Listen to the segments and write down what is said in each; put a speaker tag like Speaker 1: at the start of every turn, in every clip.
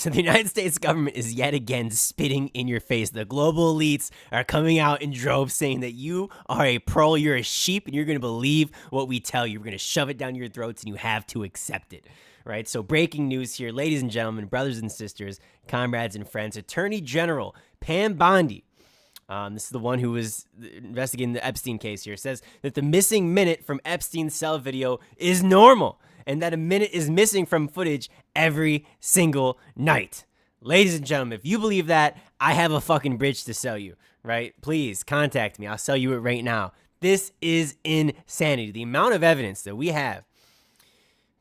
Speaker 1: So the United States government is yet again spitting in your face. The global elites are coming out in droves saying that you are a pearl, you're a sheep, and you're going to believe what we tell you. We're going to shove it down your throats, and you have to accept it. Right? So breaking news here, ladies and gentlemen, brothers and sisters, comrades and friends. Attorney General Pam Bondi, this is the one who was investigating the Epstein case here, says that the missing minute from Epstein's cell video is normal, and that a minute is missing from footage every single night. Ladies and gentlemen, if you believe that, I have a fucking bridge to sell you, right? Please contact me. I'll sell you it right now. This is insanity. The amount of evidence that we have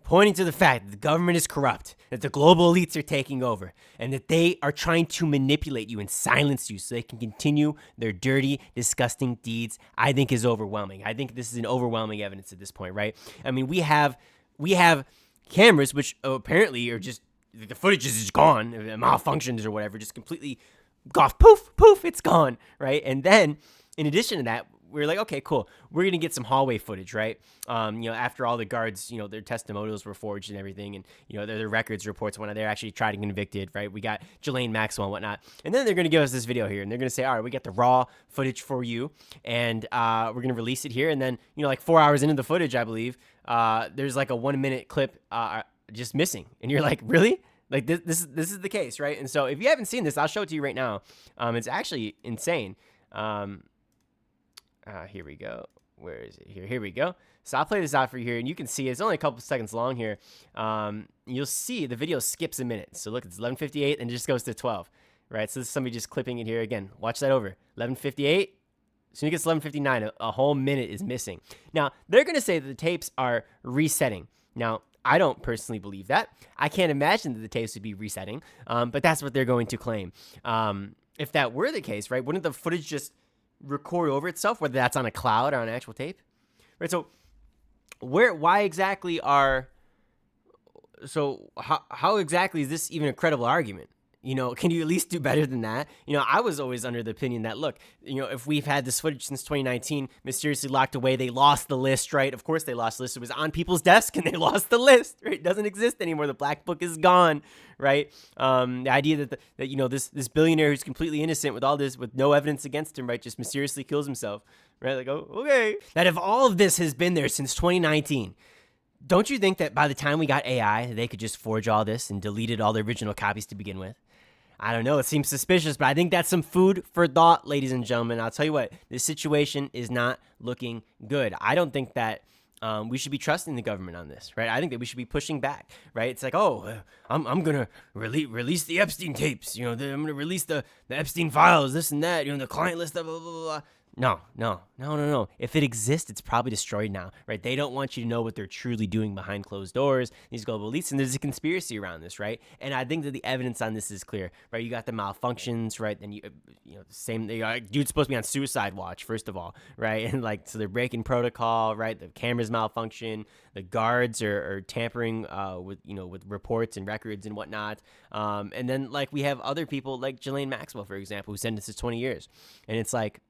Speaker 1: pointing to the fact that the government is corrupt, that the global elites are taking over, and that they are trying to manipulate you and silence you so they can continue their dirty, disgusting deeds, I think is overwhelming. I think this is an overwhelming evidence at this point, right? I mean, we have cameras which apparently are just, the footage is just gone, malfunctions or whatever, just completely off, poof, it's gone, right? And then, in addition to that, we're like, okay, cool. We're going to get some hallway footage, right? After all the guards, their testimonials were forged and everything, and, their records reports and whatnot, they're actually tried and convicted, right? We got Ghislaine Maxwell and whatnot. And then they're going to give us this video here, and they're going to say, all right, we got the raw footage for you, and we're going to release it here. And then, like 4 hours into the footage, I believe, there's like a 1 minute clip just missing. And you're like, really? Like this is the case, right? And so if you haven't seen this, I'll show it to you right now. It's actually insane. Here we go. Where is it? Here we go. So I'll play this out for you here, and you can see it's only a couple seconds long here. You'll see the video skips a minute. So look, it's 11:58, and it just goes to 12, right? So this is somebody just clipping it here again. Watch that over. 11:58. Soon it gets 11:59. A whole minute is missing. Now they're gonna say that the tapes are resetting. Now I don't personally believe that. I can't imagine that the tapes would be resetting, but that's what they're going to claim. If that were the case, right, wouldn't the footage just record over itself, whether that's on a cloud or on an actual tape, right? So how exactly is this even a credible argument? Can you at least do better than that? I was always under the opinion that, look, if we've had this footage since 2019, mysteriously locked away, they lost the list, right? Of course they lost the list. It was on people's desk and they lost the list, right? It doesn't exist anymore. The black book is gone, right? The idea that this billionaire who's completely innocent with all this, with no evidence against him, right, just mysteriously kills himself, right? Like, oh, okay. That if all of this has been there since 2019, don't you think that by the time we got AI, they could just forge all this and deleted all the original copies to begin with? I don't know. It seems suspicious, but I think that's some food for thought, ladies and gentlemen. I'll tell you what, this situation is not looking good. I don't think that we should be trusting the government on this, right? I think that we should be pushing back, right? It's like, I'm going to release the Epstein tapes. I'm going to release the Epstein files, this and that, the client list, blah, blah, blah, blah. No. If it exists, it's probably destroyed now, right? They don't want you to know what they're truly doing behind closed doors, these global elites, and there's a conspiracy around this, right? And I think that the evidence on this is clear, right? You got the malfunctions, right? Then dude's supposed to be on suicide watch, first of all, right? And so they're breaking protocol, right? The cameras malfunction, the guards are tampering with reports and records and whatnot. And then we have other people like Ghislaine Maxwell, for example, who sentenced to 20 years, and it's like,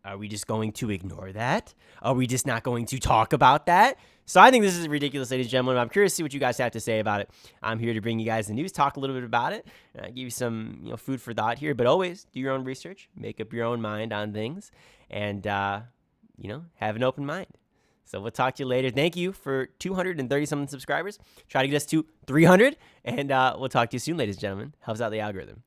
Speaker 1: are we just going to ignore that? Are we just not going to talk about that? So I think this is ridiculous, ladies and gentlemen. I'm curious to see what you guys have to say about it. I'm here to bring you guys the news, talk a little bit about it, give you some food for thought here. But always do your own research, make up your own mind on things, and have an open mind. So we'll talk to you later. Thank you for 230-something subscribers. Try to get us to 300, and we'll talk to you soon, ladies and gentlemen. Helps out the algorithm.